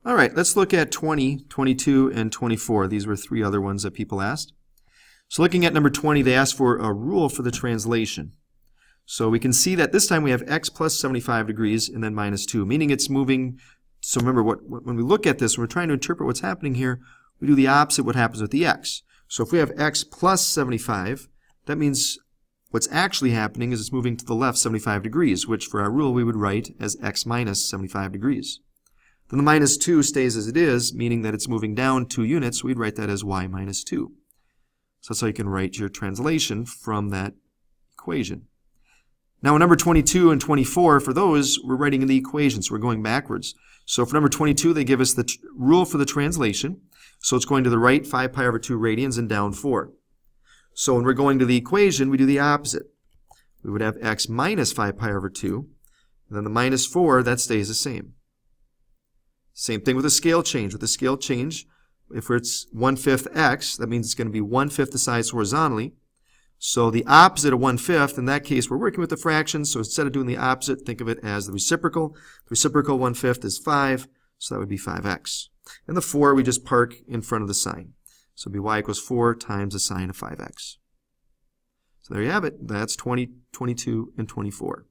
All right, let's look at 20, 22, and 24. These were three other ones that people asked. So looking at number 20, they asked for a rule for the translation. So we can see that this time we have x plus 75 degrees and then minus 2, meaning it's moving. So remember, when we look at this, when we're trying to interpret what's happening here, we do the opposite what happens with the x. So if we have x plus 75, that means what's actually happening is it's moving to the left 75 degrees, which for our rule we would write as x minus 75 degrees. Then the minus 2 stays as it is, meaning that it's moving down 2 units. We'd write that as y minus 2. So that's how you can write your translation from that equation. Now in number 22 and 24, for those, we're writing in the equation, so we're going backwards. So for number 22, they give us the rule for the translation. So it's going to the right 5 pi over 2 radians and down 4. So when we're going to the equation, we do the opposite. We would have x minus 5 pi over 2, and then the minus 4, that stays the same. Same thing with the scale change. With the scale change, if it's 1/5 x, that means it's going to be 1/5 the size horizontally. So the opposite of 1/5, in that case, we're working with the fractions, so instead of doing the opposite, think of it as the reciprocal. The reciprocal 1/5 is 5, so that would be 5x. And the 4, we just park in front of the sign. So it'd be y equals 4 times the sine of 5x. So there you have it. That's 20, 22, and 24.